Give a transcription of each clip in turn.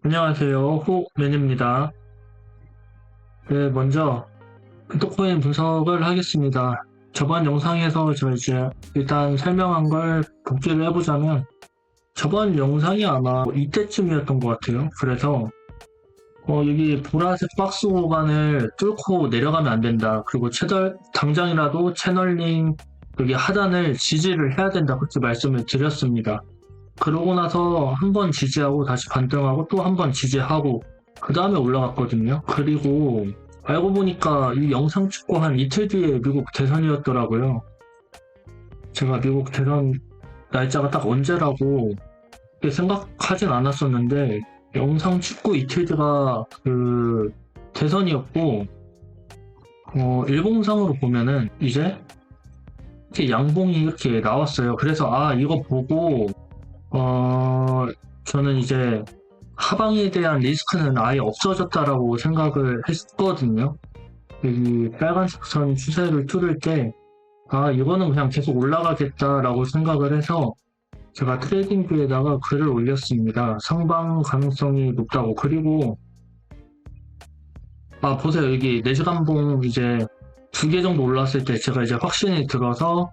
안녕하세요. 호맨입니다. 네, 먼저 비트코인 분석을 하겠습니다. 저번 영상에서 저 이제 일단 설명한 걸 복기를 해보자면 저번 영상이 아마 이때쯤이었던 것 같아요. 그래서 여기 보라색 박스 구간을 뚫고 내려가면 안 된다. 그리고 당장이라도 채널링 여기 하단을 지지를 해야 된다. 그렇게 말씀을 드렸습니다. 그러고 나서 한 번 지지하고 다시 반등하고 또 한 번 지지하고 그 다음에 올라갔거든요. 그리고 알고 보니까 이 영상 찍고 한 이틀 뒤에 미국 대선이었더라고요. 제가 미국 대선 날짜가 딱 언제라고 생각하진 않았었는데 영상 찍고 이틀 뒤가 그 대선이었고 일봉상으로 보면은 이제 이렇게 양봉이 이렇게 나왔어요. 그래서 이거 보고 저는 이제 하방에 대한 리스크는 아예 없어졌다라고 생각을 했거든요. 이 빨간색 선 추세를 뚫을 때, 이거는 그냥 계속 올라가겠다라고 생각을 해서 제가 트레이딩뷰에다가 글을 올렸습니다. 상방 가능성이 높다고. 그리고, 보세요. 여기 4시간봉 이제 2개 정도 올랐을 때 제가 이제 확신이 들어서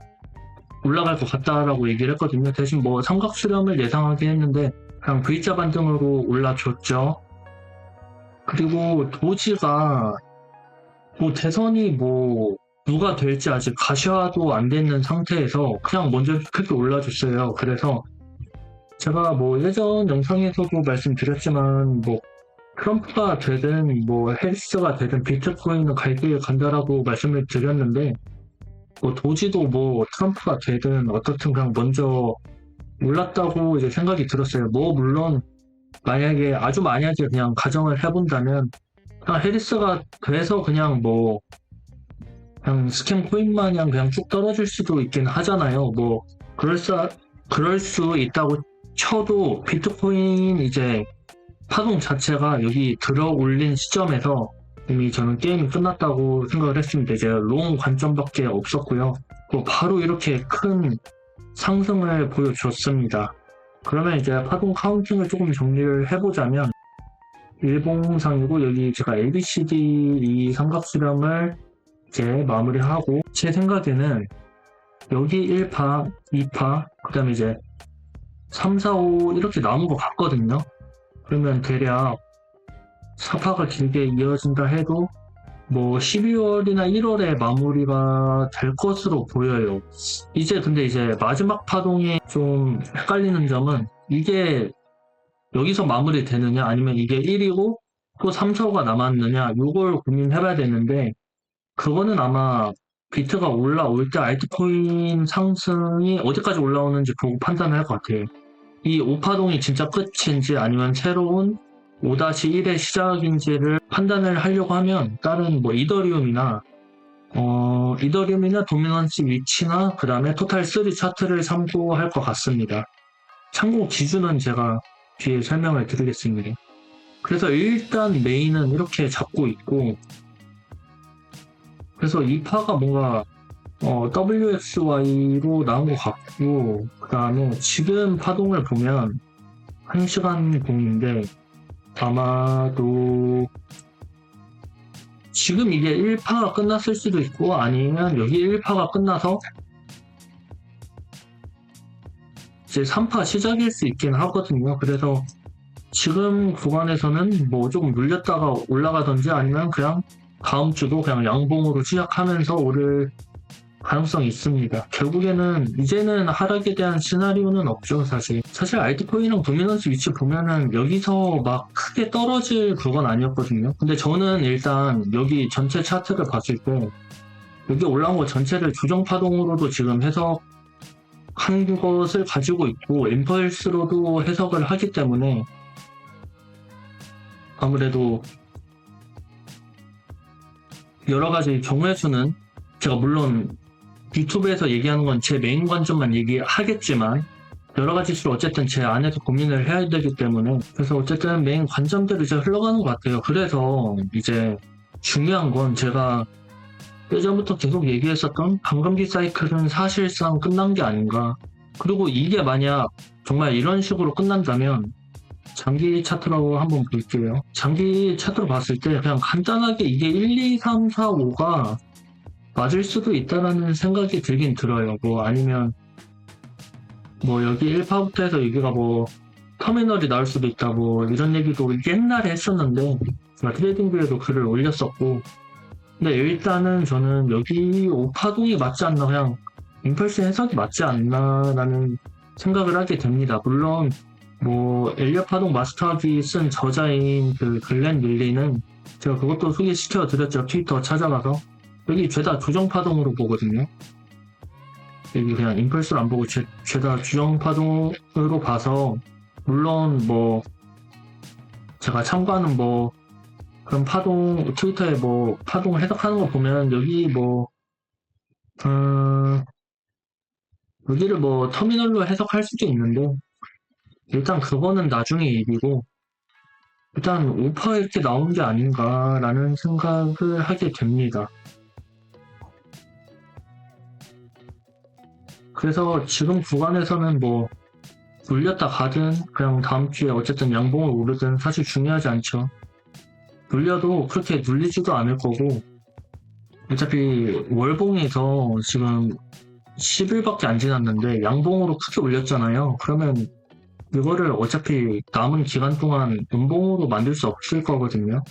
올라갈 것 같다라고 얘기를 했거든요. 대신 뭐 삼각 수렴을 예상하긴 했는데 그냥 V자 반등으로 올라줬죠. 그리고 도지가 대선이 누가 될지 아직 가셔도 안 되는 상태에서 그냥 먼저 크게 올라줬어요. 그래서 제가 예전 영상에서도 말씀드렸지만 트럼프가 되든 해리스가 되든 비트코인은 갈 길을 간다라고 말씀을 드렸는데 도지도 트럼프가 되든 어떻든 그냥 먼저 올랐다고 이제 생각이 들었어요. 물론 아주 만약에 그냥 가정을 해본다면 그냥 해리스가 돼서 그냥 스캠 코인 마냥 그냥 쭉 떨어질 수도 있긴 하잖아요. 그럴 수 있다고 쳐도 비트코인 이제 파동 자체가 여기 들어 올린 시점에서 이미 저는 게임이 끝났다고 생각을 했습니다. 이제 롱 관점밖에 없었고요. 바로 이렇게 큰 상승을 보여줬습니다. 그러면 이제 파동 카운팅을 조금 정리를 해보자면 일봉상이고 여기 제가 ABCD 이 삼각수렴을 이제 마무리하고 제 생각에는 여기 1파, 2파, 그 다음에 이제 3, 4, 5 이렇게 나온 것 같거든요. 그러면 대략 4파가 길게 이어진다 해도 12월이나 1월에 마무리가 될 것으로 보여요. 근데 이제 마지막 파동이 좀 헷갈리는 점은 이게 여기서 마무리 되느냐 아니면 이게 1이고 또 3, 4, 5가 남았느냐 이걸 고민해봐야 되는데 그거는 아마 비트가 올라올 때 알트코인 상승이 어디까지 올라오는지 보고 판단을 할 것 같아요. 이 5파동이 진짜 끝인지 아니면 새로운 5-1의 시작인지를 판단을 하려고 하면 다른 이더리움이나 도미넌스 위치나 그 다음에 토탈 3 차트를 참고할 것 같습니다. 참고 기준은 제가 뒤에 설명을 드리겠습니다. 그래서 일단 메인은 이렇게 잡고 있고 그래서 이 파가 뭔가 WXY로 나온 것 같고 그 다음에 지금 파동을 보면 1시간 공인데 아마도 지금 이게 1파가 끝났을 수도 있고 아니면 여기 1파가 끝나서 이제 3파 시작일 수 있긴 하거든요. 그래서 지금 구간에서는 조금 눌렸다가 올라가든지 아니면 그냥 다음 주도 그냥 양봉으로 시작하면서 오를 가능성이 있습니다. 결국에는 이제는 하락에 대한 시나리오는 없죠. 사실 알트코인이랑 도미넌스 위치 보면은 여기서 막 크게 떨어질 그건 아니었거든요. 근데 저는 일단 여기 전체 차트를 봤을 때 여기 올라온 거 전체를 조정 파동으로도 지금 해석한 것을 가지고 있고 임펄스로도 해석을 하기 때문에 아무래도 여러 가지 경우의 수는 제가 물론 유튜브에서 얘기하는 건 제 메인 관점만 얘기하겠지만 여러 가지 수를 어쨌든 제 안에서 고민을 해야 되기 때문에 그래서 어쨌든 메인 관점대로 이제 흘러가는 것 같아요. 그래서 이제 중요한 건 제가 예전부터 계속 얘기했었던 반감기 사이클은 사실상 끝난 게 아닌가. 그리고 이게 만약 정말 이런 식으로 끝난다면 장기 차트로 한번 볼게요. 장기 차트로 봤을 때 그냥 간단하게 이게 1, 2, 3, 4, 5가 맞을 수도 있다라는 생각이 들긴 들어요. 뭐 아니면 뭐 여기 1파부터 해서 여기가 뭐 터미널이 나올 수도 있다 뭐 이런 얘기도 옛날에 했었는데 제가 트레이딩뷰에도 글을 올렸었고, 근데 일단은 저는 여기 5파동이 맞지 않나, 그냥 임펄스 해석이 맞지 않나라는 생각을 하게 됩니다. 물론 뭐 엘리엇 파동 마스터하기 쓴 저자인 그 글렌 릴리는 제가 그것도 소개시켜 드렸죠. 트위터 찾아가서 여기 죄다 조정 파동으로 보거든요. 여기 그냥 임펄스를 안 보고 죄다 조정 파동으로 봐서, 물론 뭐 제가 참고하는 뭐 그런 파동 트위터에 뭐 파동 해석하는 거 보면 여기 뭐 여기를 뭐 터미널로 해석할 수도 있는데 일단 그거는 나중에 얘기고, 일단 5% 이렇게 나온 게 아닌가라는 생각을 하게 됩니다. 그래서 지금 구간에서는 뭐 눌렸다 가든 그냥 다음 주에 어쨌든 양봉을 오르든 사실 중요하지 않죠. 눌려도 그렇게 눌리지도 않을 거고, 어차피 월봉에서 지금 10일밖에 안 지났는데 양봉으로 크게 올렸잖아요. 그러면 이거를 어차피 남은 기간 동안 음봉으로 만들 수 없을 거거든요.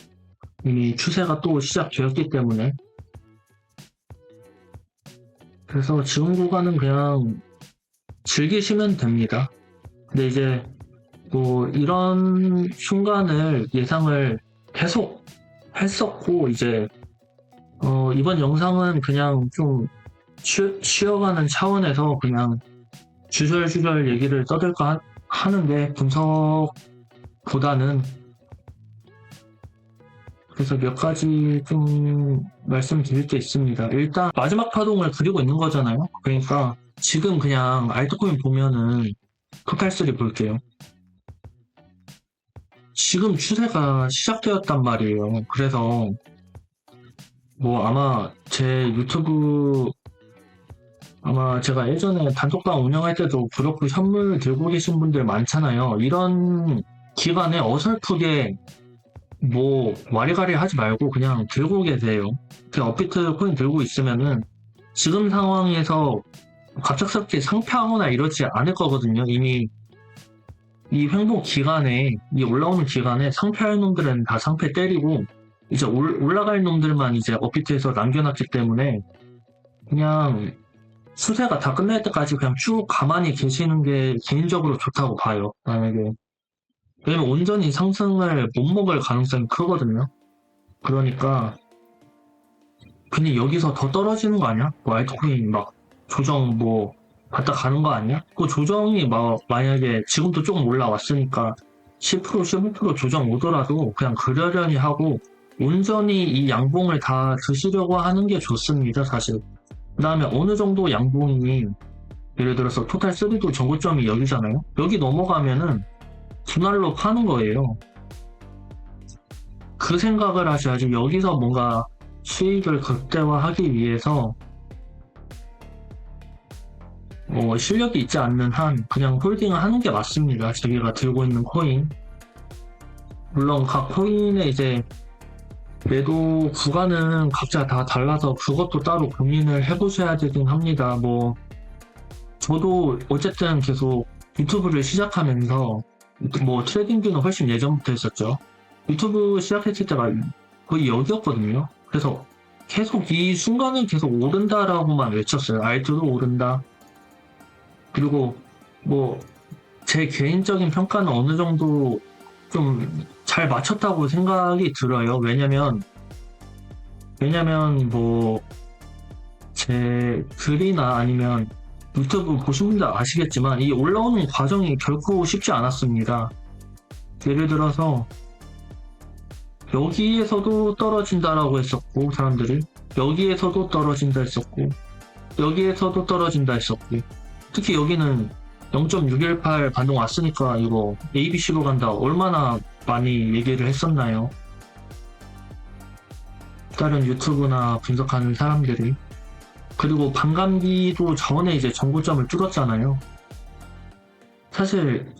이미 추세가 또 시작되었기 때문에. 그래서 지금 구간은 그냥 즐기시면 됩니다. 근데 이제 뭐 이런 순간을 예상을 계속 했었고, 이제 이번 영상은 그냥 좀 쉬어가는 차원에서 그냥 주절주절 얘기를 떠들까 하는데 분석보다는, 그래서 몇 가지 좀 말씀드릴 게 있습니다. 일단 마지막 파동을 그리고 있는 거잖아요. 그러니까 지금 그냥 알트코인 보면은 토탈3 볼게요. 지금 추세가 시작되었단 말이에요. 그래서 뭐 아마 제 유튜브, 아마 제가 예전에 단톡방 운영할 때도 그렇고 현물 들고 계신 분들 많잖아요. 이런 기간에 어설프게 뭐 와리가리 하지 말고 그냥 들고 계세요. 그냥 업비트 코인 들고 있으면은 지금 상황에서 갑작스럽게 상패하거나 이러지 않을 거거든요. 이미 이 횡보 기간에, 이 올라오는 기간에 상패할 놈들은 다 상패 때리고 이제 올라갈 놈들만 이제 업비트에서 남겨놨기 때문에 그냥 추세가 다 끝날 때까지 그냥 쭉 가만히 계시는 게 개인적으로 좋다고 봐요. 만약에. 왜냐면 온전히 상승을 못 먹을 가능성이 크거든요. 그러니까 괜히 여기서 더 떨어지는 거 아니야? 뭐 알트코인 막 조정 뭐 갔다 가는 거 아니야? 그 조정이 막 만약에 지금도 조금 올라왔으니까 10% 15% 조정 오더라도 그냥 그러려니 하고 온전히 이 양봉을 다 드시려고 하는 게 좋습니다, 사실. 그 다음에 어느 정도 양봉이, 예를 들어서 토탈3도 전고점이 여기잖아요. 여기 넘어가면은 분할로 파는 거예요. 그 생각을 하셔야지. 여기서 뭔가 수익을 극대화하기 위해서 실력이 있지 않는 한 그냥 홀딩을 하는 게 맞습니다. 자기가 들고 있는 코인. 물론 각 코인의 이제 매도 구간은 각자 다 달라서 그것도 따로 고민을 해보셔야 되긴 합니다. 뭐 저도 어쨌든 계속 유튜브를 시작하면서 뭐 트레이딩뷰는 훨씬 예전부터 했었죠. 유튜브 시작했을 때가 거의 여기였거든요. 그래서 계속 이 순간은 계속 오른다라고만 외쳤어요. 알트도 오른다. 그리고 뭐 제 개인적인 평가는 어느 정도 좀 잘 맞췄다고 생각이 들어요. 왜냐면 뭐 제 글이나 아니면 유튜브 보신 분들 아시겠지만 이 올라오는 과정이 결코 쉽지 않았습니다. 예를 들어서 여기에서도 떨어진다라고 했었고, 사람들이 여기에서도 떨어진다 했었고, 여기에서도 떨어진다 했었고, 특히 여기는 0.618 반동 왔으니까 이거 ABC로 간다 얼마나 많이 얘기를 했었나요? 다른 유튜브나 분석하는 사람들이. 그리고 반감기도 전에 이제 전고점을 뚫었잖아요. 사실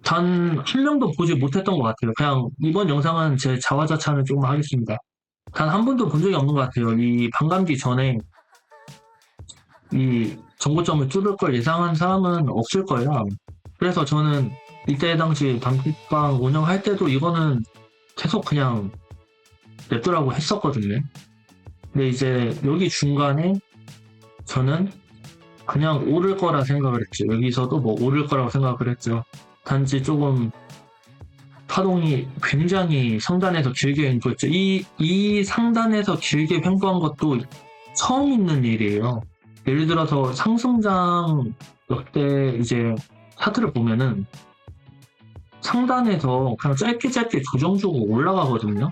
단 한 명도 보지 못했던 것 같아요. 그냥 이번 영상은 제 자화자찬을 조금 하겠습니다. 단 한 번도 본 적이 없는 것 같아요. 이 반감기 전에 이 정고점을 뚫을 걸 예상한 사람은 없을 거예요, 아마. 그래서 저는 이때 당시 단톡방 운영할 때도 이거는 계속 그냥 냅두라고 했었거든요. 근데 이제 여기 중간에 저는 그냥 오를 거라 생각을 했죠. 여기서도 뭐 오를 거라고 생각을 했죠. 단지 조금 파동이 굉장히 상단에서 길게 횡보했죠. 이 상단에서 길게 횡보한 것도 처음 있는 일이에요. 예를 들어서 상승장 역대 이제 차트를 보면은 상단에서 그냥 짧게 조정 주고 올라가거든요.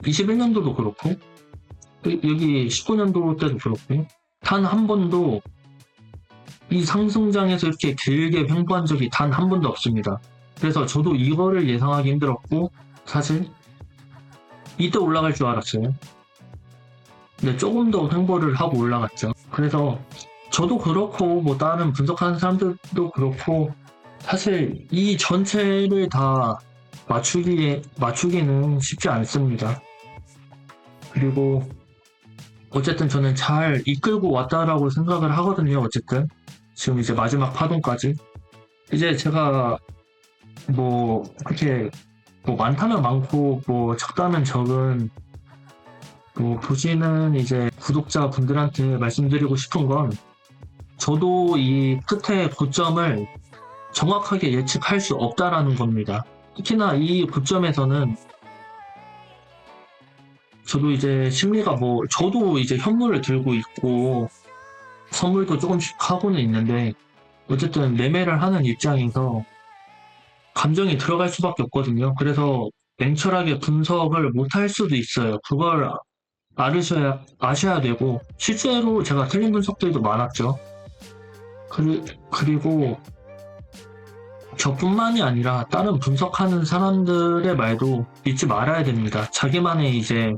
21년도도 그렇고 여기 19년도 때도 그렇고 단 한 번도 이 상승장에서 이렇게 길게 횡보한 적이 단 한 번도 없습니다. 그래서 저도 이거를 예상하기 힘들었고 사실 이때 올라갈 줄 알았어요. 근데 조금 더 횡보를 하고 올라갔죠. 그래서 저도 그렇고 뭐 다른 분석하는 사람들도 그렇고 사실 이 전체를 다 맞추기는 쉽지 않습니다. 그리고 어쨌든 저는 잘 이끌고 왔다라고 생각을 하거든요. 어쨌든 지금 이제 마지막 파동까지 이제 제가 뭐 그렇게 뭐 많다면 많고 뭐 적다면 적은 뭐 보시는 이제 구독자분들한테 말씀드리고 싶은 건 저도 이 끝의 고점을 정확하게 예측할 수 없다라는 겁니다. 특히나 이 고점에서는 저도 이제 심리가 뭐 저도 이제 현물을 들고 있고 선물도 조금씩 하고는 있는데 어쨌든 매매를 하는 입장에서 감정이 들어갈 수밖에 없거든요. 그래서 냉철하게 분석을 못할 수도 있어요. 그걸 아셔야 되고 실제로 제가 틀린 분석들도 많았죠. 그리고 저뿐만이 아니라 다른 분석하는 사람들의 말도 믿지 말아야 됩니다. 자기만의 이제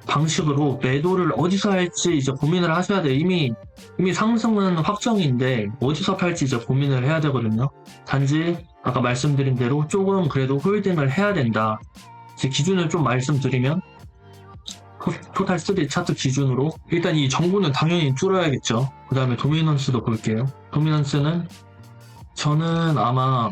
방식으로 매도를 어디서 할지 이제 고민을 하셔야 돼요. 이미 상승은 확정인데 어디서 팔지 이제 고민을 해야 되거든요. 단지 아까 말씀드린 대로 조금 그래도 홀딩을 해야 된다. 제 기준을 좀 말씀드리면 토탈 3 차트 기준으로 일단 이 정보는 당연히 줄어야겠죠. 그 다음에 도미넌스도 볼게요. 도미넌스는 저는 아마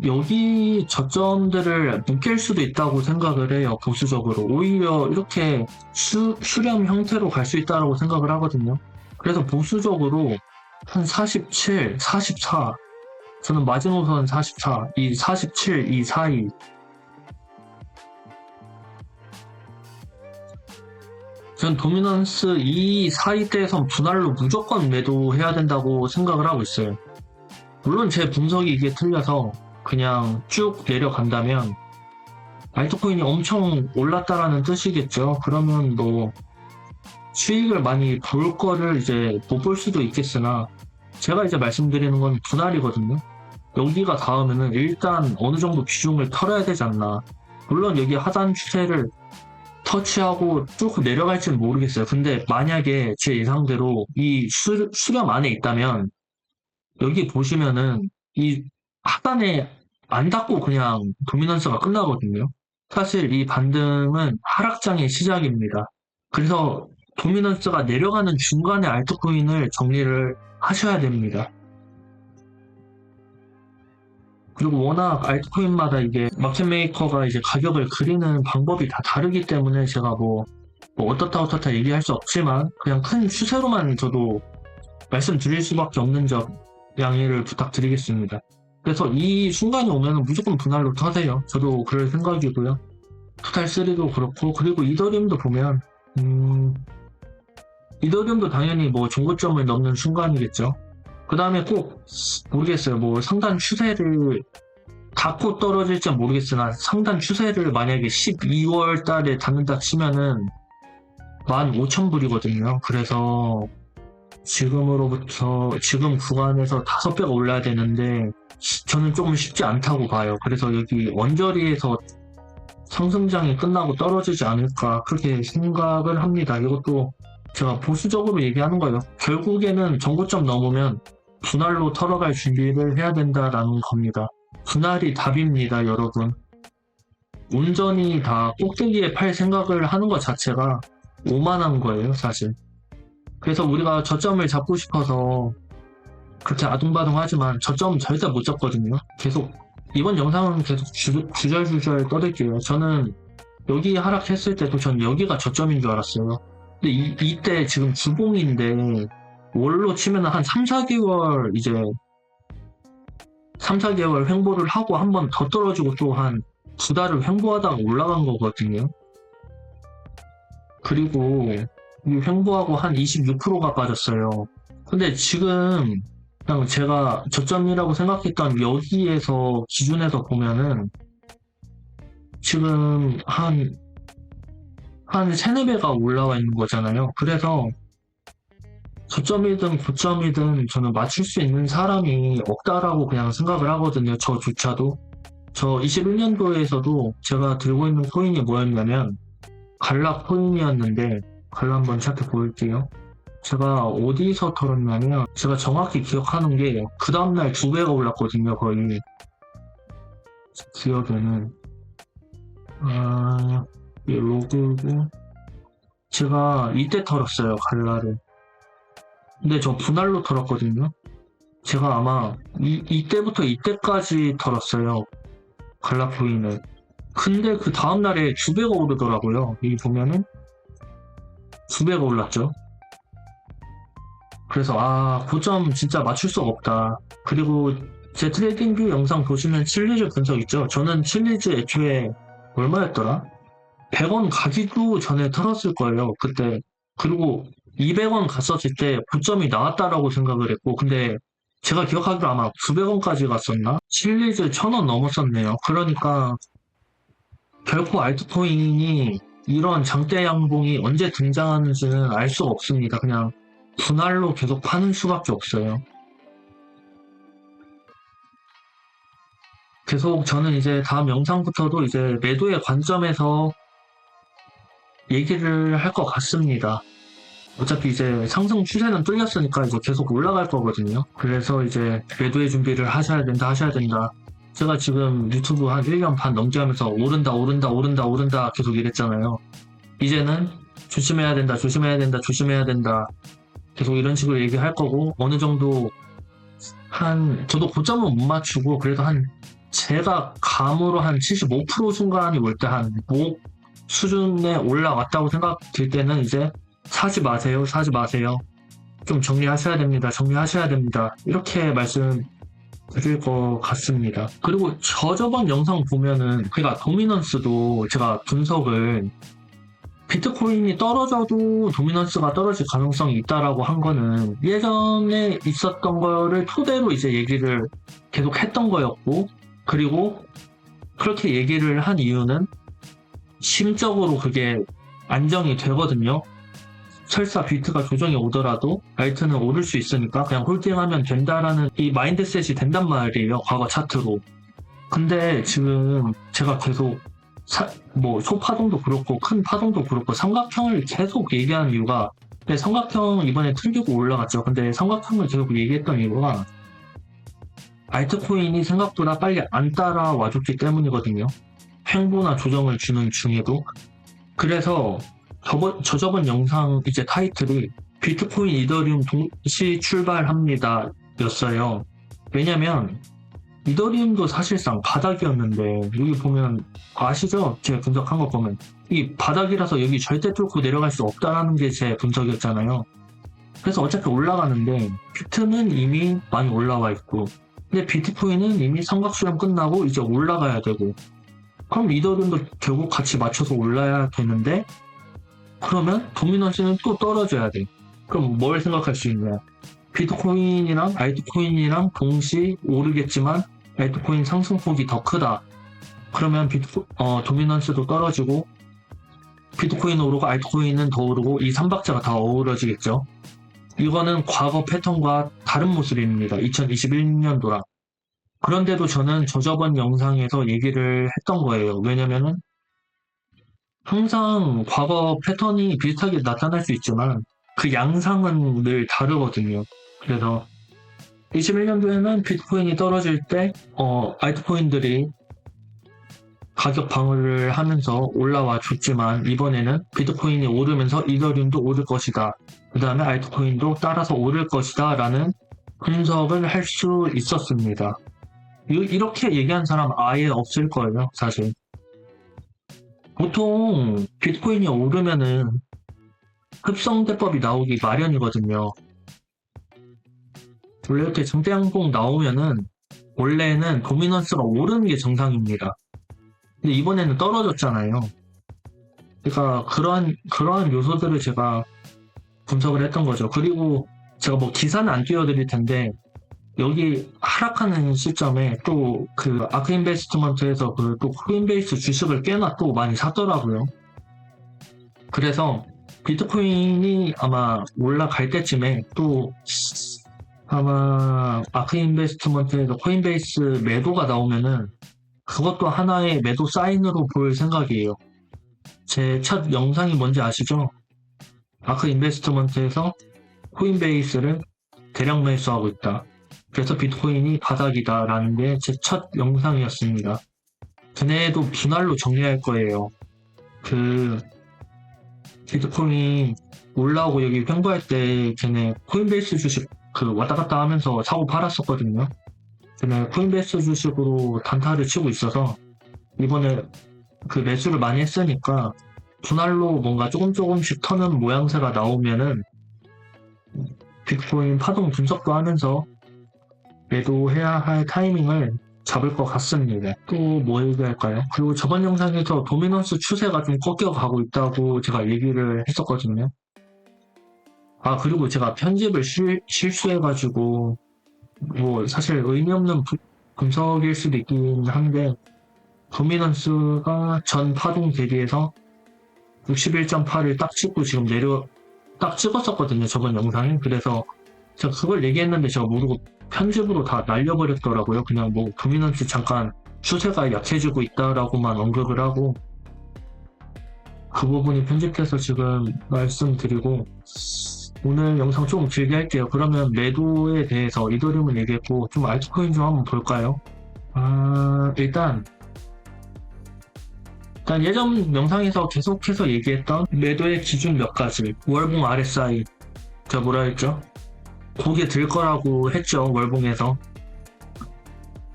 여기 저점들을 묶일 수도 있다고 생각을 해요. 보수적으로 오히려 이렇게 수렴 형태로 갈 수 있다고 생각을 하거든요. 그래서 보수적으로 한 47, 44 저는 마지노선 44, 이 47, 이 사이 전 도미넌스 이 사이대에선 분할로 무조건 매도해야 된다고 생각을 하고 있어요. 물론 제 분석이 이게 틀려서 그냥 쭉 내려간다면 알트코인이 엄청 올랐다라는 뜻이겠죠. 그러면 뭐 수익을 많이 볼 거를 이제 못 볼 수도 있겠으나 제가 이제 말씀드리는 건 분할이거든요. 여기가 닿으면은 일단 어느 정도 비중을 털어야 되지 않나. 물론 여기 하단 추세를 터치하고 쭉 내려갈지는 모르겠어요. 근데 만약에 제 예상대로 이 수렴 안에 있다면 여기 보시면은 이 하단에 안 닿고 그냥 도미넌스가 끝나거든요. 사실 이 반등은 하락장의 시작입니다. 그래서 도미넌스가 내려가는 중간에 알트코인을 정리를 하셔야 됩니다. 그리고 워낙 알트코인마다 이게 마켓메이커가 이제 가격을 그리는 방법이 다 다르기 때문에 제가 뭐 어떻다 얘기할 수 없지만 그냥 큰 추세로만 저도 말씀드릴 수밖에 없는 점 양해를 부탁드리겠습니다. 그래서 이 순간이 오면 무조건 분할로 타세요. 저도 그럴 생각이고요. 토탈3도 그렇고 그리고 이더리움도 보면 이더리움도 당연히 뭐 종고점을 넘는 순간이겠죠. 그 다음에 꼭 모르겠어요. 뭐 상단 추세를 닿고 떨어질지 모르겠으나 상단 추세를 만약에 12월 달에 닿는다 치면은 15,000불이거든요. 그래서 지금으로부터 지금 구간에서 5배가 올라야 되는데 저는 조금 쉽지 않다고 봐요. 그래서 여기 원저리에서 상승장이 끝나고 떨어지지 않을까 그렇게 생각을 합니다. 이것도 제가 보수적으로 얘기하는 거예요. 결국에는 정고점 넘으면 분할로 털어갈 준비를 해야 된다라는 겁니다. 분할이 답입니다, 여러분. 온전히 다 꼭대기에 팔 생각을 하는 것 자체가 오만한 거예요, 사실. 그래서 우리가 저점을 잡고 싶어서 그렇게 아둥바둥하지만 저점 절대 못 잡거든요. 계속 이번 영상은 계속 주절주절 떠들게요. 저는 여기 하락했을 때도 전 여기가 저점인 줄 알았어요. 근데 이때 지금 주봉인데 월로 치면 한 3, 4개월 이제 3, 4개월 횡보를 하고 한 번 더 떨어지고 또 한 2달을 횡보하다가 올라간 거거든요. 그리고 이 횡보하고 한 26%가 빠졌어요. 근데 지금 그냥 제가 저점이라고 생각했던 여기에서 기준에서 보면은 지금 한 3, 4배가 올라와 있는 거잖아요. 그래서 저점이든 고점이든 저는 맞출 수 있는 사람이 없다라고 그냥 생각을 하거든요. 저조차도. 저 21년도에서도 제가 들고 있는 코인이 뭐였냐면 갈라 코인이었는데 갈라 한번 찾아 보일게요. 제가 어디서 털었냐면 제가 정확히 기억하는 게 그 다음날 2배가 올랐거든요. 거의 기억에는 이 로그고 제가 이때 털었어요. 갈라를. 근데 저 분할로 털었거든요. 제가 아마 이때부터 이때까지 털었어요. 갈라 코인을. 근데 그 다음날에 2배가 오르더라고요. 여기 보면은 2배가 올랐죠. 그래서 고점 진짜 맞출 수가 없다. 그리고 제 트레이딩뷰 영상 보시면 칠리즈 분석 있죠. 저는 칠리즈 애초에 얼마였더라? 100원 가기도 전에 털었을 거예요. 그때. 그리고 200원 갔었을 때 고점이 나왔다라고 생각을 했고 근데 제가 기억하기로 아마 900원까지 갔었나? 칠리즈 1000원 넘었었네요. 그러니까 결코 알트코인이 이런 장대 양봉이 언제 등장하는지는 알 수가 없습니다. 그냥 분할로 계속 파는 수밖에 없어요. 계속 저는 이제 다음 영상부터도 이제 매도의 관점에서 얘기를 할 것 같습니다. 어차피 이제 상승 추세는 뚫렸으니까 이제 계속 올라갈 거거든요. 그래서 이제 매도의 준비를 하셔야 된다, 하셔야 된다. 제가 지금 유튜브 한 1년 반 넘게 하면서 오른다, 오른다, 오른다, 오른다 계속 이랬잖아요. 이제는 조심해야 된다, 조심해야 된다, 조심해야 된다. 계속 이런 식으로 얘기할 거고, 어느 정도 저도 고점은 못 맞추고, 그래도 제가 감으로 한 75% 순간이 올 때 한 5 수준에 올라왔다고 생각될 때는 이제 사지 마세요, 사지 마세요. 좀 정리하셔야 됩니다, 정리하셔야 됩니다. 이렇게 말씀드릴 것 같습니다. 그리고 저번 영상 보면은, 그러니까 도미넌스도 제가 분석을 비트코인이 떨어져도 도미넌스가 떨어질 가능성이 있다라고 한 거는 예전에 있었던 거를 토대로 이제 얘기를 계속 했던 거였고, 그리고 그렇게 얘기를 한 이유는 심적으로 그게 안정이 되거든요. 설사 비트가 조정이 오더라도 알트는 오를 수 있으니까 그냥 홀딩하면 된다라는 이 마인드셋이 된단 말이에요. 과거 차트로. 근데 지금 제가 계속 소파동도 그렇고 큰 파동도 그렇고 삼각형을 계속 얘기하는 이유가 삼각형 이번에 틀리고 올라갔죠. 근데 삼각형을 계속 얘기했던 이유가 알트코인이 생각보다 빨리 안 따라와줬기 때문이거든요. 횡보나 조정을 주는 중에도. 그래서 저번 영상 이제 타이틀이 비트코인 이더리움 동시 출발합니다 였어요. 왜냐면 이더리움도 사실상 바닥이었는데 여기 보면 아시죠? 제가 분석한 거 보면 이 바닥이라서 여기 절대 뚫고 내려갈 수 없다라는 게 제 분석이었잖아요. 그래서 어차피 올라가는데 비트는 이미 많이 올라와 있고 근데 비트코인은 이미 삼각수렴 끝나고 이제 올라가야 되고 그럼 이더리움도 결국 같이 맞춰서 올라야 되는데 그러면 도미넌스는 또 떨어져야 돼. 그럼 뭘 생각할 수 있냐? 비트코인이랑 알트코인이랑 동시 오르겠지만 알트코인 상승폭이 더 크다. 그러면 도미넌스도 떨어지고 비트코인 오르고 알트코인은 더 오르고 이 3박자가 다 어우러지겠죠. 이거는 과거 패턴과 다른 모습입니다. 2021년도랑. 그런데도 저는 저번 영상에서 얘기를 했던 거예요. 왜냐면은 항상 과거 패턴이 비슷하게 나타날 수 있지만 그 양상은 늘 다르거든요. 그래서 21년도에는 비트코인이 떨어질 때 알트코인들이 가격 방어를 하면서 올라와 줬지만 이번에는 비트코인이 오르면서 이더리움도 오를 것이다. 그 다음에 알트코인도 따라서 오를 것이다 라는 분석을 할 수 있었습니다. 이렇게 얘기한 사람 아예 없을 거예요, 사실. 보통 비트코인이 오르면은 흡성대법이 나오기 마련이거든요. 원래 이렇게 정대양봉 나오면은 원래는 도미넌스가 오르는 게 정상입니다. 근데 이번에는 떨어졌잖아요. 그러니까 그러한 요소들을 제가 분석을 했던 거죠. 그리고 제가 뭐 기사는 안 띄워드릴 텐데 여기 하락하는 시점에 또 그 아크인베스트먼트에서 그 또 코인베이스 주식을 꽤나 또 많이 샀더라고요. 그래서 비트코인이 아마 올라갈 때쯤에 또 아마 아크인베스트먼트에서 코인베이스 매도가 나오면은 그것도 하나의 매도 사인으로 볼 생각이에요. 제 첫 영상이 뭔지 아시죠? 아크인베스트먼트에서 코인베이스를 대량 매수하고 있다. 그래서 비트코인이 바닥이다 라는 게 제 첫 영상이었습니다. 걔네도 분할로 정리할 거예요. 그 비트코인 올라오고 여기 횡보할 때 걔네 코인베이스 주식 그 왔다 갔다 하면서 사고 팔았었거든요. 걔네 코인베이스 주식으로 단타를 치고 있어서 이번에 그 매수를 많이 했으니까 분할로 뭔가 조금씩 터는 모양새가 나오면은 비트코인 파동 분석도 하면서 매도해야 할 타이밍을 잡을 것 같습니다. 또 뭐 얘기할까요? 그리고 저번 영상에서 도미넌스 추세가 좀 꺾여가고 있다고 제가 얘기를 했었거든요. 아, 그리고 제가 편집을 실수해가지고 뭐 사실 의미 없는 분석일 수도 있긴 한데 도미넌스가 전 파동 대비해서 61.8을 딱 찍고 지금 딱 찍었었거든요, 저번 영상에. 그래서 제가 그걸 얘기했는데 제가 모르고 편집으로 다 날려버렸더라고요. 그냥 뭐 도미넌스 잠깐 추세가 약해지고 있다라고만 언급을 하고 그 부분이 편집돼서 지금 말씀드리고 오늘 영상 좀 길게 할게요. 그러면 매도에 대해서 이더리움을 얘기했고 좀 알트코인 좀 한번 볼까요? 일단 예전 영상에서 계속해서 얘기했던 매도의 기준 몇 가지 월봉 RSI 제가 뭐라 했죠? 고개 들 거라고 했죠, 월봉에서.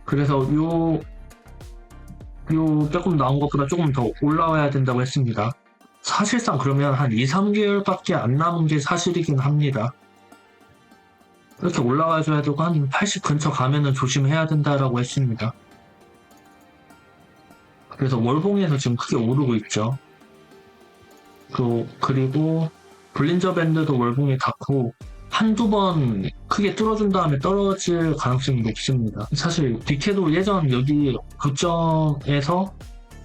그래서 요 조금 나온 것보다 조금 더 올라와야 된다고 했습니다. 사실상 그러면 한 2, 3개월밖에 안 남은 게 사실이긴 합니다. 이렇게 올라와줘야 되고 한 80 근처 가면은 조심해야 된다라고 했습니다. 그래서 월봉에서 지금 크게 오르고 있죠. 그리고 볼린저 밴드도 월봉에 닿고 한두 번 크게 뚫어준 다음에 떨어질 가능성이 높습니다. 사실 빅해도 예전 여기 고점에서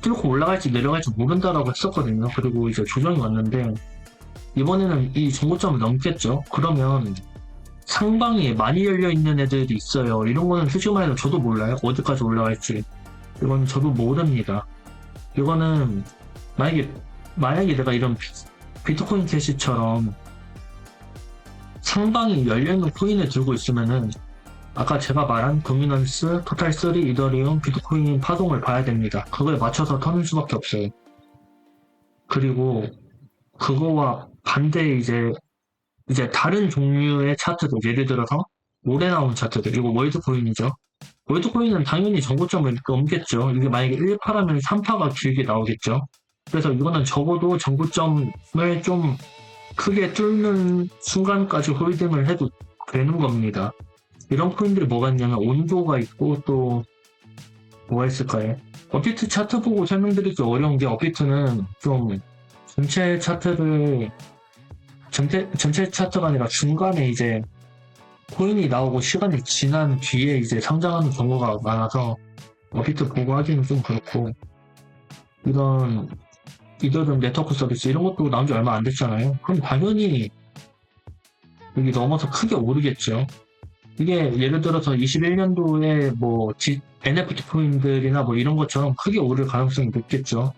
뚫고 올라갈지 내려갈지 모른다라고 했었거든요. 그리고 이제 조정이 왔는데 이번에는 이 정고점을 넘겠죠. 그러면 상방에 많이 열려있는 애들이 있어요. 이런 거는 솔직히 말해서 저도 몰라요. 어디까지 올라갈지. 이건 저도 모릅니다. 이거는 만약에 내가 이런 비트코인 캐시처럼 상방이 열려있는 코인을 들고 있으면은 아까 제가 말한 도미넌스, 토탈3, 이더리움, 비트코인 파동을 봐야 됩니다. 그거에 맞춰서 터는 수밖에 없어요. 그리고 그거와 반대 이제 다른 종류의 차트들, 예를 들어서 올해 나온 차트들, 이거 월드코인이죠. 월드코인은 당연히 정고점을 넘겠죠. 이게 만약에 1파라면 3파가 길게 나오겠죠. 그래서 이거는 적어도 정고점을 좀 크게 뚫는 순간까지 홀딩을 해도 되는 겁니다. 이런 코인들이 뭐가 있냐면 온도가 있고 또 뭐가 있을까요? 업비트 차트 보고 설명드리기 어려운 게 업비트는 좀 전체 차트가 아니라 중간에 이제 코인이 나오고 시간이 지난 뒤에 이제 상장하는 경우가 많아서 업비트 보고 하기는 좀 그렇고 이런 이더리움 네트워크 서비스 이런 것도 나온 지 얼마 안 됐잖아요. 그럼 당연히 여기 넘어서 크게 오르겠죠. 이게 예를 들어서 21년도에 뭐 NFT 코인들이나 뭐 이런 것처럼 크게 오를 가능성이 높겠죠.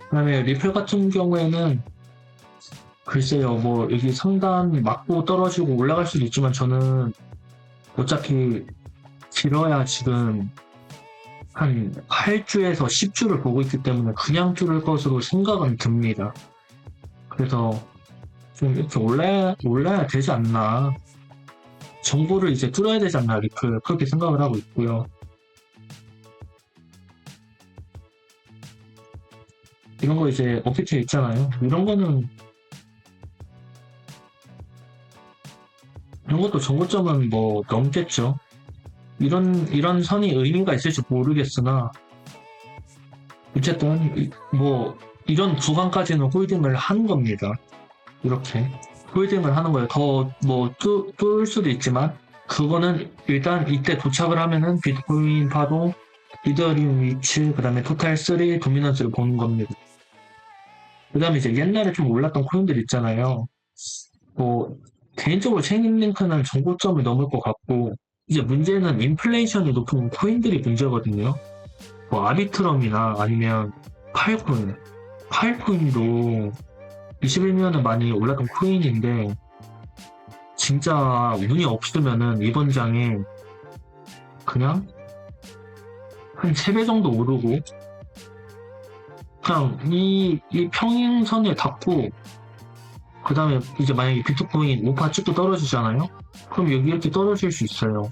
그 다음에 리플 같은 경우에는 글쎄요, 뭐, 여기 상단 맞고 떨어지고 올라갈 수도 있지만 저는 어차피 길어야 지금 한 8주에서 10주를 보고 있기 때문에 그냥 뚫을 것으로 생각은 듭니다. 그래서 좀 이렇게 올라야 되지 않나. 정보를 이제 뚫어야 되지 않나. 그렇게 생각을 하고 있고요. 이런 거 이제 업데이트 있잖아요. 이런 것도 정고점은 뭐 넘겠죠. 이런 선이 의미가 있을지 모르겠으나, 어쨌든, 뭐, 이런 구간까지는 홀딩을 하는 겁니다. 이렇게. 홀딩을 하는 거예요. 더, 뭐, 뚫을 수도 있지만, 그거는 일단 이때 도착을 하면은 비트코인 파동, 이더리움 위치, 그 다음에 토탈 3 도미넌스를 보는 겁니다. 그 다음에 이제 옛날에 좀 올랐던 코인들 있잖아요. 뭐, 개인적으로 체인링크는 정고점을 넘을 것 같고, 이제 문제는 인플레이션이 높은 코인들이 문제거든요. 뭐, 아비트럼이나 아니면 파일코인. 파일코인도 21년은 많이 올랐던 코인인데, 진짜 운이 없으면은 이번 장에 그냥 한 3배 정도 오르고, 그냥 이 평행선에 닿고, 그 다음에 이제 만약에 비트코인 5파 찍고 떨어지잖아요? 그럼 여기 이렇게 떨어질 수 있어요.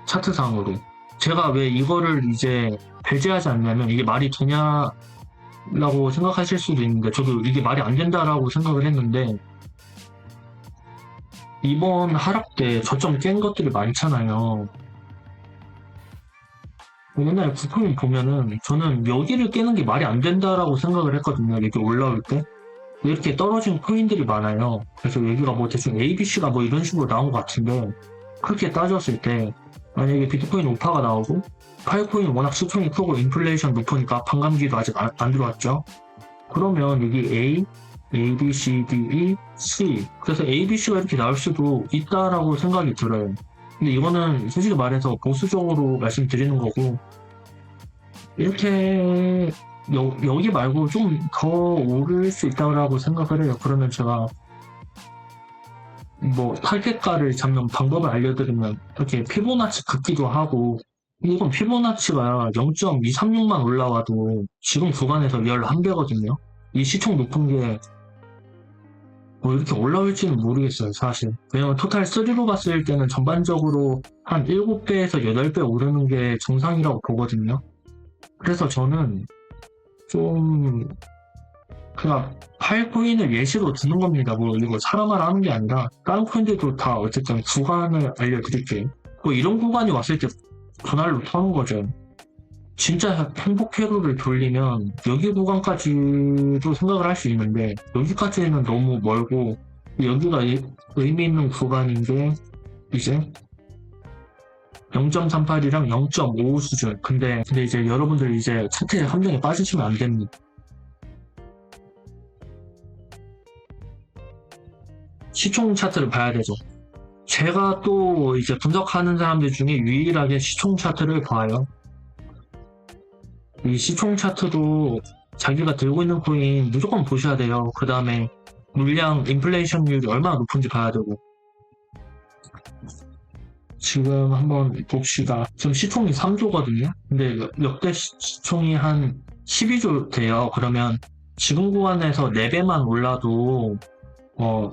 차트상으로. 제가 왜 이거를 이제 배제하지 않냐면 이게 말이 되냐라고 생각하실 수도 있는데 저도 이게 말이 안 된다라고 생각을 했는데 이번 하락 때 저점 깬 것들이 많잖아요. 옛날에 국토인 보면은 저는 여기를 깨는 게 말이 안 된다라고 생각을 했거든요. 이렇게 올라올 때. 이렇게 떨어진 코인들이 많아요. 그래서 여기가 뭐 대충 ABC가 뭐 이런 식으로 나온 것 같은데 그렇게 따졌을 때 만약에 비트코인 우파가 나오고 파이코인 워낙 수총이 크고 인플레이션 높으니까 반감기도 아직 안 들어왔죠. 그러면 여기 A, B, C, D, E, C 그래서 A, B, C가 이렇게 나올 수도 있다라고 생각이 들어요. 근데 이거는 솔직히 말해서 보수적으로 말씀드리는 거고 이렇게 여기 말고 좀 더 오를 수 있다고 생각을 해요. 그러면 제가 뭐 타겟가를 잡는 방법을 알려드리면 이렇게 피보나치 긋기도 하고 이건 피보나치가 0.236만 올라와도 지금 구간에서 11배거든요. 이 시총 높은 게 뭐 이렇게 올라올지는 모르겠어요, 사실. 왜냐면 토탈 3로 봤을 때는 전반적으로 한 7배에서 8배 오르는 게 정상이라고 보거든요. 그래서 저는 좀 그냥 팔코인을 예시로 드는 겁니다. 뭐 이거 사람을 하는 게 아니라 다른 코인들도 다 어쨌든 구간을 알려드릴게요. 뭐 이런 구간이 왔을 때 분할로 터는 거죠. 진짜 행복 회로를 돌리면 여기 구간까지도 생각을 할 수 있는데 여기까지는 너무 멀고 여기가 의미 있는 구간인 게 이제 0.38이랑 0.55 수준. 근데 이제 여러분들 이제 차트의 함정에 빠지시면 안 됩니다. 시총 차트를 봐야 되죠. 제가 또 이제 분석하는 사람들 중에 유일하게 시총 차트를 봐요. 이 시총 차트도 자기가 들고 있는 코인 무조건 보셔야 돼요. 그 다음에 물량 인플레이션율이 얼마나 높은지 봐야 되고. 지금 한번 봅시다. 지금 시총이 3조거든요. 근데 역대 시총이 한 12조 돼요. 그러면 지금 구간에서 4배만 올라도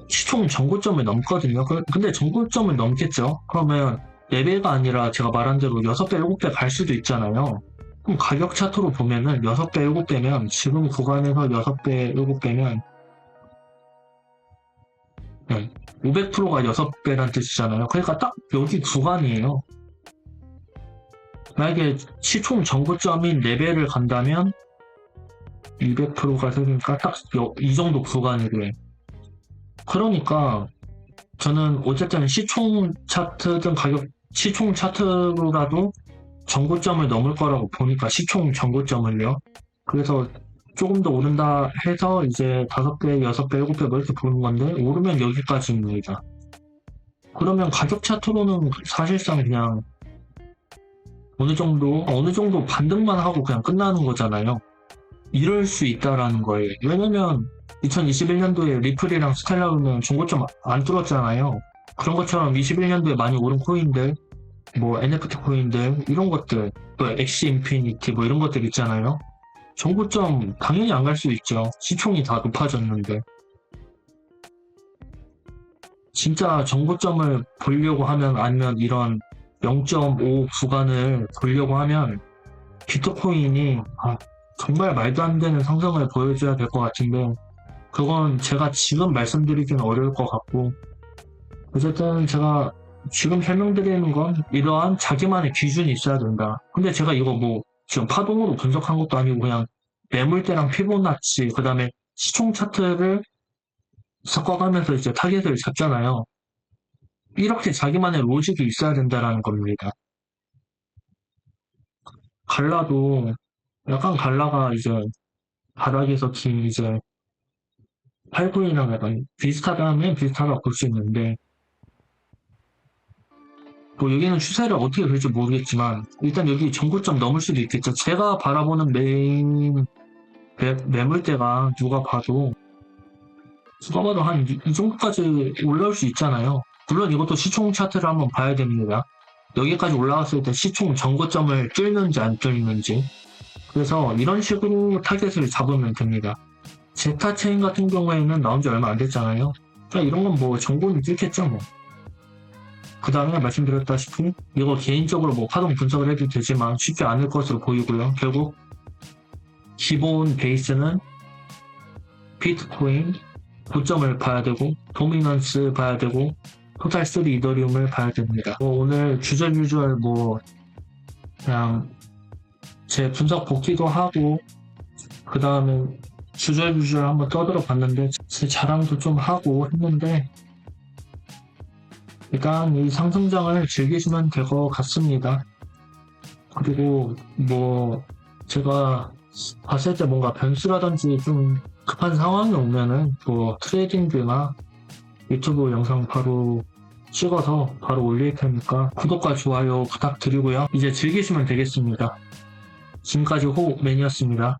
시총 전고점을 넘거든요. 근데 전고점을 넘겠죠? 그러면 4배가 아니라 제가 말한 대로 6배, 7배 갈 수도 있잖아요. 그럼 가격 차트로 보면은 6배, 7배면 지금 구간에서 6배, 7배면 500%가 6배란 뜻이잖아요. 그러니까 딱 여기 구간이에요. 만약에 시총 전고점인 4배를 간다면 200%가 되니까 딱 이 정도 구간이고요. 그러니까 저는 어쨌든 시총 차트든 시총 차트로라도 전고점을 넘을 거라고 보니까 시총 전고점을요. 그래서 조금 더 오른다 해서 이제 5배, 6배, 7배 뭐 이렇게 보는 건데 오르면 여기까지입니다. 그러면 가격 차트로는 사실상 그냥 어느 정도 반등만 하고 그냥 끝나는 거잖아요. 이럴 수 있다라는 거예요. 왜냐면 2021년도에 리플이랑 스텔라는 중고점 안 뚫었잖아요. 그런 것처럼 21년도에 많이 오른 코인들, 뭐 NFT 코인들 이런 것들, 또 엑시 인피니티 뭐 이런 것들 있잖아요. 정고점 당연히 안 갈 수 있죠. 시총이 다 높아졌는데. 진짜 정고점을 보려고 하면 아니면 이런 0.5 구간을 보려고 하면 비트코인이 정말 말도 안 되는 상승을 보여줘야 될 것 같은데 그건 제가 지금 말씀드리기는 어려울 것 같고 어쨌든 제가 지금 설명드리는 건 이러한 자기만의 기준이 있어야 된다. 근데 제가 이거 뭐 지금 파동으로 분석한 것도 아니고 그냥 매물대랑 피보나치 그 다음에 시총 차트를 섞어가면서 이제 타겟을 잡잖아요. 이렇게 자기만의 로직이 있어야 된다라는 겁니다. 갈라도 약간 갈라가 이제 바닥에서 긴 이제 팔구이랑 약간 비슷하다면 비슷하다고 볼 수 있는데 뭐 여기는 추세를 어떻게 그릴지 모르겠지만 일단 여기 전고점 넘을 수도 있겠죠. 제가 바라보는 메인 매물대가 누가 봐도 한 이 정도까지 올라올 수 있잖아요. 물론 이것도 시총 차트를 한번 봐야 됩니다. 여기까지 올라갔을 때 시총 전고점을 뚫는지 안 뚫는지 그래서 이런 식으로 타겟을 잡으면 됩니다. 제타 체인 같은 경우에는 나온 지 얼마 안 됐잖아요. 그러니까 이런 건 뭐 정보는 뚫겠죠 뭐. 그 다음에 말씀드렸다시피 이거 개인적으로 뭐 파동 분석을 해도 되지만 쉽지 않을 것으로 보이고요. 결국 기본 베이스는 비트코인 고점을 봐야 되고 도미넌스 봐야 되고 토탈3 이더리움을 봐야 됩니다. 오늘 주저주절 그냥 제 분석 복기도 하고 그 다음에 주저주절 한번 떠들어 봤는데 제 자랑도 좀 하고 했는데 일단 이 상승장을 즐기시면 될 것 같습니다. 그리고 제가 봤을 때 뭔가 변수라든지 좀 급한 상황이 오면은 트레이딩뷰나 유튜브 영상 바로 찍어서 바로 올릴 테니까 구독과 좋아요 부탁드리고요. 이제 즐기시면 되겠습니다. 지금까지 호맨이었습니다.